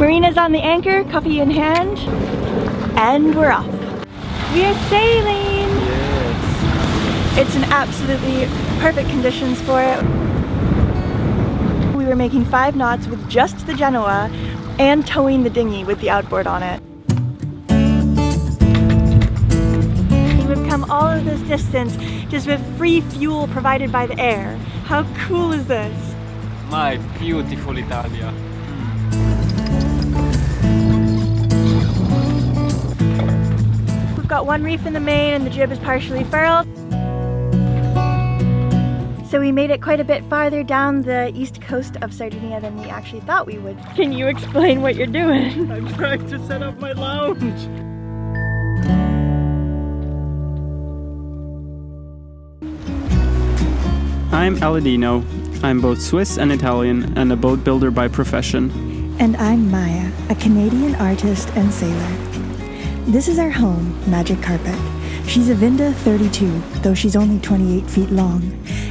Marina's on the anchor, coffee in hand, and we're off. We are sailing! Yes. It's in absolutely perfect conditions for it. We were making 5 knots with just the Genoa and towing the dinghy with the outboard on it. We've come all of this distance just with free fuel provided by the air. How cool is this? My beautiful Italia. We've got one reef in the main and the jib is partially furled. So we made it quite a bit farther down the east coast of Sardinia than we actually thought we would. Can you explain what you're doing? I'm trying to set up my lounge. I'm Aladino. I'm both Swiss and Italian and a boat builder by profession. And I'm Maya, a Canadian artist and sailor. This is our home, Magic Carpet. She's a Vinda 32, though she's only 28 feet long.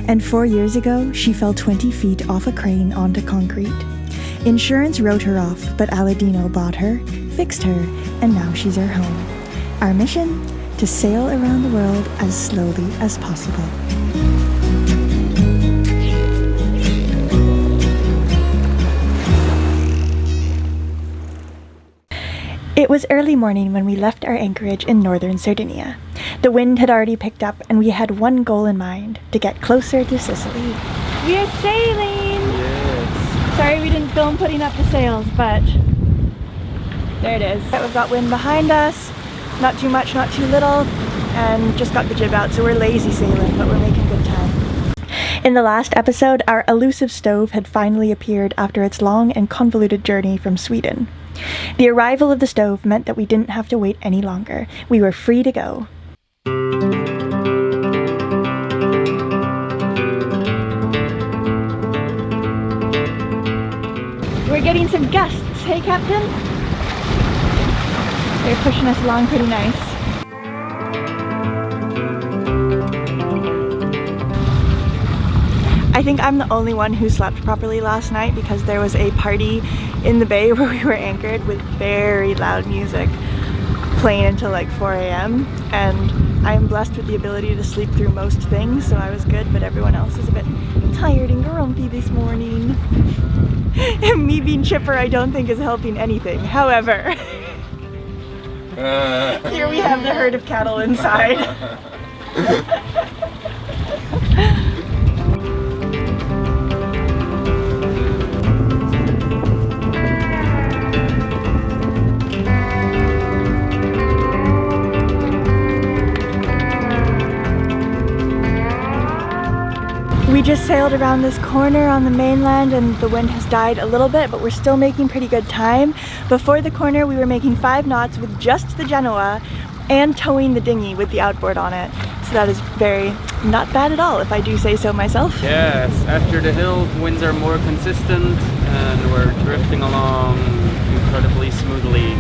And 4 years ago, she fell 20 feet off a crane onto concrete. Insurance wrote her off, but Aladino bought her, fixed her, and now she's our home. Our mission? To sail around the world as slowly as possible. It was early morning when we left our anchorage in northern Sardinia. The wind had already picked up and we had one goal in mind, to get closer to Sicily. We are sailing! Yes. Sorry we didn't film putting up the sails, but there it is. We've got wind behind us, not too much, not too little, and just got the jib out, so we're lazy sailing, but we're making good time. In the last episode, our elusive stove had finally appeared after its long and convoluted journey from Sweden. The arrival of the stove meant that we didn't have to wait any longer. We were free to go. We're getting some gusts, hey Captain? They're pushing us along pretty nice. I think I'm the only one who slept properly last night because there was a party in the bay where we were anchored with very loud music playing until like 4 a.m. and I'm blessed with the ability to sleep through most things, so I was good, but everyone else is a bit tired and grumpy this morning. And me being chipper I don't think is helping anything. However, here we have the herd of cattle inside. We just sailed around this corner on the mainland and the wind has died a little bit, but we're still making pretty good time. Before the corner we were making 5 knots with just the Genoa and towing the dinghy with the outboard on it. So that is not bad at all, if I do say so myself. Yes, after the hill, winds are more consistent and we're drifting along incredibly smoothly.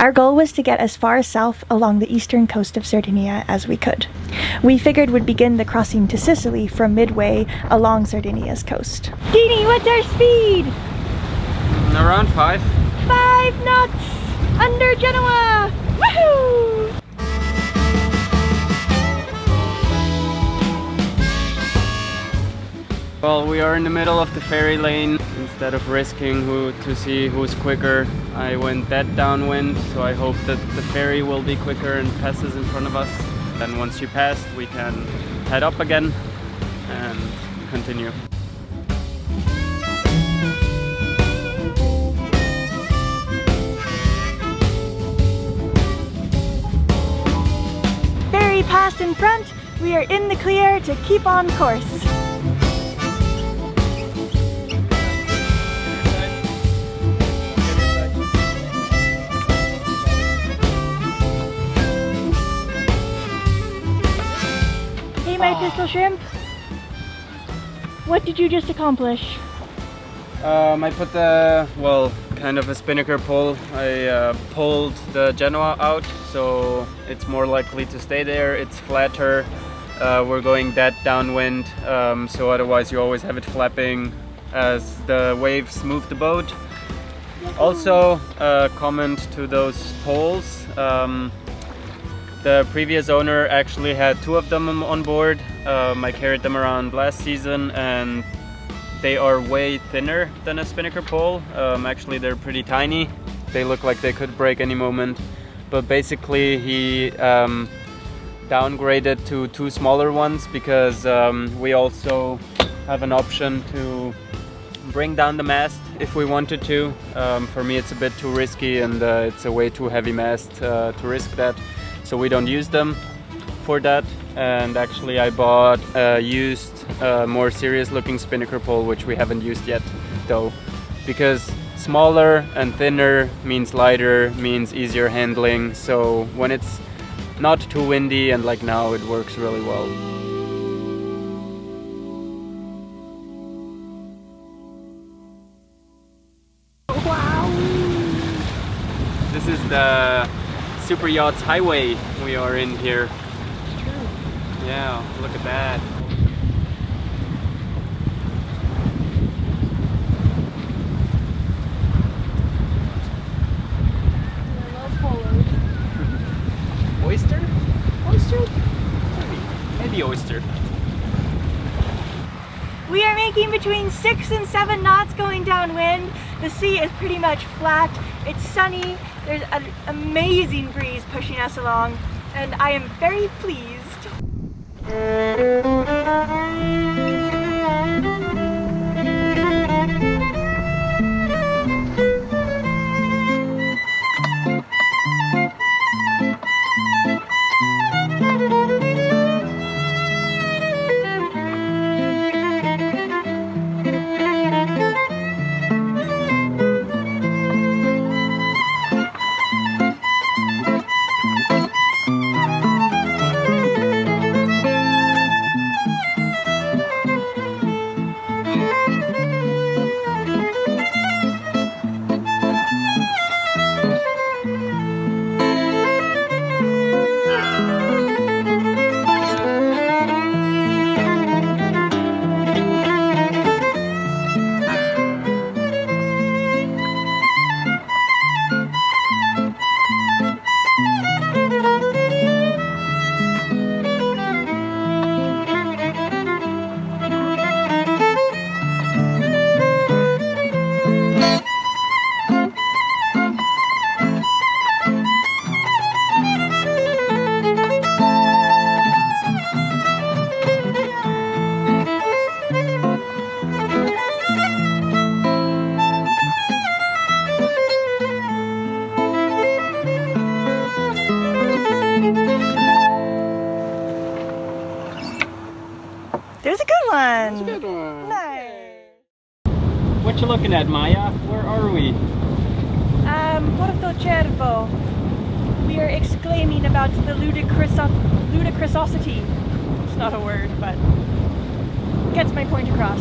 Our goal was to get as far south along the eastern coast of Sardinia as we could. We figured we'd begin the crossing to Sicily from midway along Sardinia's coast. Jeannie, what's our speed? Around 5. 5 knots under Genoa! Woohoo! Well, we are in the middle of the ferry lane. Instead of risking to see who's quicker, I went dead downwind, so I hope that the ferry will be quicker and passes in front of us. Then once you pass, we can head up again and continue. Ferry passed in front, we are in the clear to keep on course. pistol shrimp? What did you just accomplish? I put kind of a spinnaker pull. I pulled the Genoa out, so it's more likely to stay there. It's flatter. We're going dead downwind, so otherwise you always have it flapping as the waves move the boat. Also, comment to those poles. The previous owner actually had 2 of them on board. I carried them around last season and they are way thinner than a spinnaker pole. Actually, they're pretty tiny. They look like they could break any moment. But basically, he downgraded to 2 smaller ones because we also have an option to bring down the mast if we wanted to. For me, it's a bit too risky and it's a way too heavy mast to risk that. So we don't use them for that. And actually, I bought a used, more serious looking spinnaker pole, which we haven't used yet though, because smaller and thinner means lighter, means easier handling. So when it's not too windy and like now, it works really well. Wow! This is the Super Yachts Highway we are in here. Yeah, look at that. I love polos. Oyster? Oyster? Maybe oyster. We are making between 6 and 7 knots going downwind. The sea is pretty much flat. It's sunny. There's an amazing breeze pushing us along, and I am very pleased. There's a good one. That's a good one. Nice. What you looking at, Maya? Where are we? Porto Cervo. We are exclaiming about the ludicrousity. It's not a word, but gets my point across.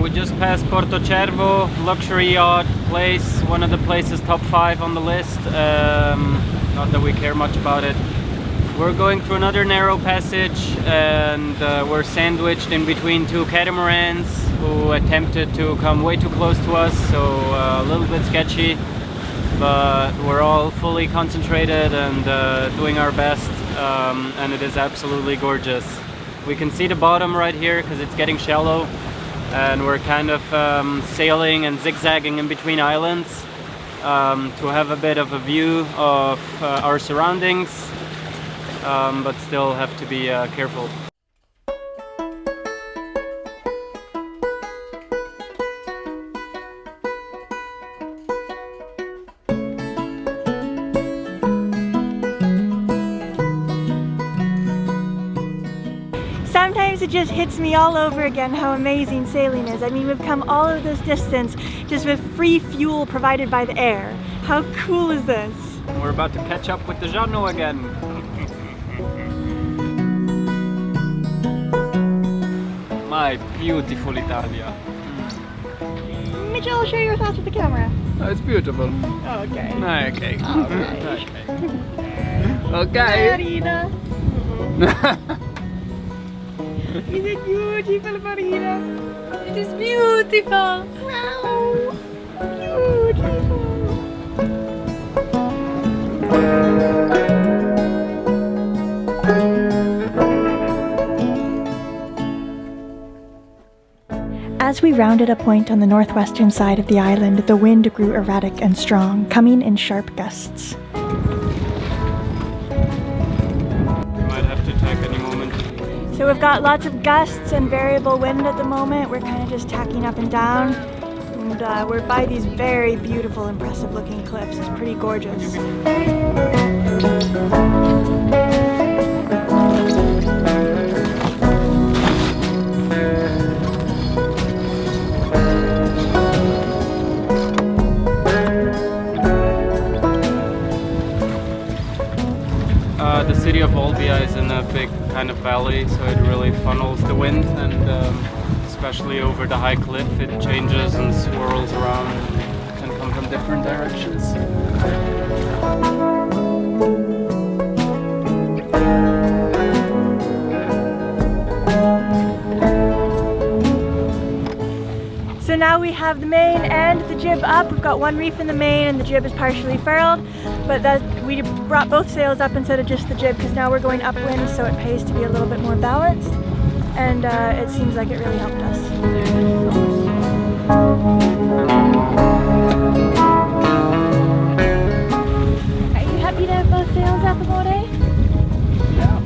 We just passed Porto Cervo, luxury yacht place, one of the places top 5 on the list. Not that we care much about it. We're going through another narrow passage and we're sandwiched in between 2 catamarans who attempted to come way too close to us, so a little bit sketchy, but we're all fully concentrated and doing our best, and it is absolutely gorgeous. We can see the bottom right here because it's getting shallow, and we're kind of sailing and zigzagging in between islands to have a bit of a view of our surroundings. But still have to be careful. Sometimes it just hits me all over again how amazing sailing is. I mean, we've come all of this distance just with free fuel provided by the air. How cool is this? We're about to catch up with the Jano again. My beautiful Italia. Mitchell, share your thoughts with the camera. Oh, it's beautiful. Okay. Okay. Alright. Okay. Marina. Is it beautiful, Marina? It is beautiful. Wow. Beautiful. As we rounded a point on the northwestern side of the island, the wind grew erratic and strong, coming in sharp gusts. We might have to tack any moment. So we've got lots of gusts and variable wind at the moment. We're kind of just tacking up and down. And we're by these very beautiful, impressive looking cliffs. It's pretty gorgeous. The city of Olbia is in a big kind of valley, so it really funnels the wind, and especially over the high cliff it changes and swirls around and can come from different directions. So now we have the main and the jib up. We've got one reef in the main and the jib is partially furled, but we brought both sails up instead of just the jib because now we're going upwind, so it pays to be a little bit more balanced, and it seems like it really helped us. Are you happy to have both sails up, Amore? Yeah.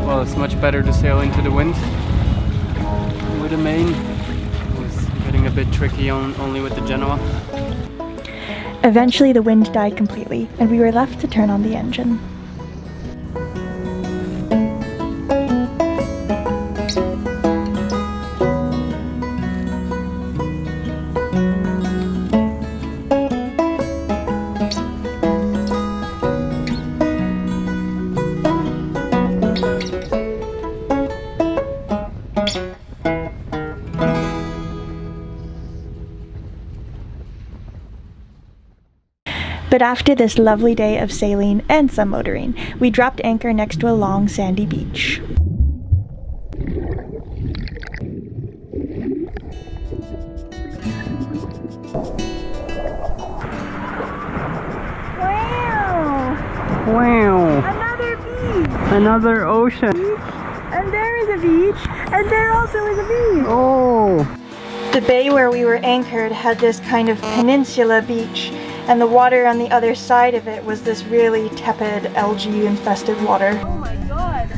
Well, it's much better to sail into the wind with the main. It was getting a bit tricky only with the Genoa. Eventually the wind died completely, and we were left to turn on the engine. But after this lovely day of sailing and some motoring, we dropped anchor next to a long sandy beach. Wow! Wow! Another beach! Another ocean! And there is a beach, and there also is a beach! Oh! The bay where we were anchored had this kind of peninsula beach, and the water on the other side of it was this really tepid, algae-infested water. Oh my god!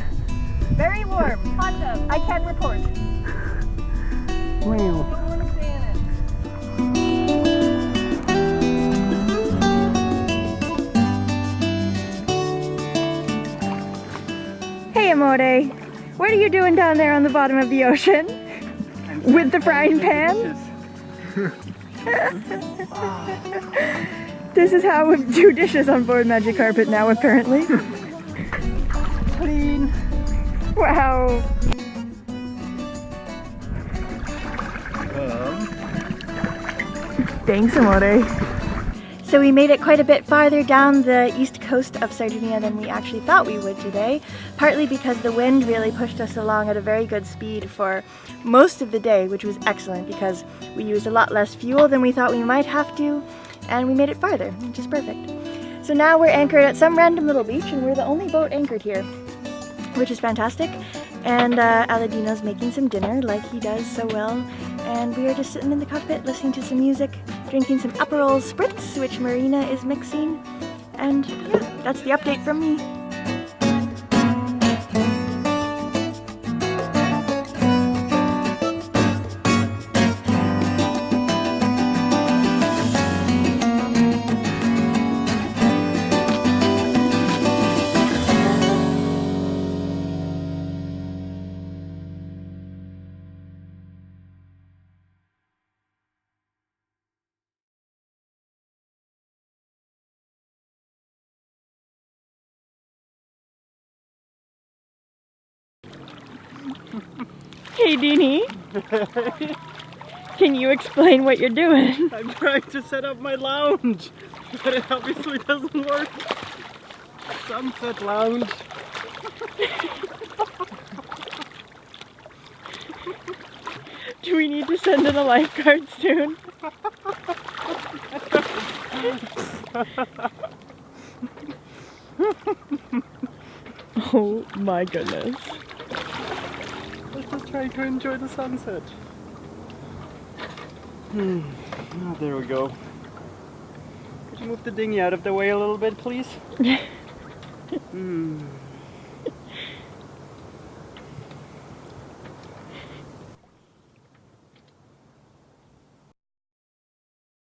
Very warm. Hot tub. I can report. Wow! Don't want to stay in it. Hey, Amore. What are you doing down there on the bottom of the ocean? With the frying pan? This is how we do dishes on board Magic Carpet now, apparently. Clean. Wow. Thanks, Amore. So we made it quite a bit farther down the east coast of Sardinia than we actually thought we would today, partly because the wind really pushed us along at a very good speed for most of the day, which was excellent because we used a lot less fuel than we thought we might have to, and we made it farther, which is perfect. So now we're anchored at some random little beach, and we're the only boat anchored here, which is fantastic. And Aladino's making some dinner like he does so well, and we are just sitting in the cockpit listening to some music, drinking some Aperol Spritz, which Marina is mixing, and yeah, that's the update from me. Hey, Deanie. Can you explain what you're doing? I'm trying to set up my lounge, but it obviously doesn't work. Sunset lounge. Do we need to send in a lifeguard soon? Oh my goodness. Let's just try to enjoy the sunset. Oh, there we go. Could you move the dinghy out of the way a little bit, please?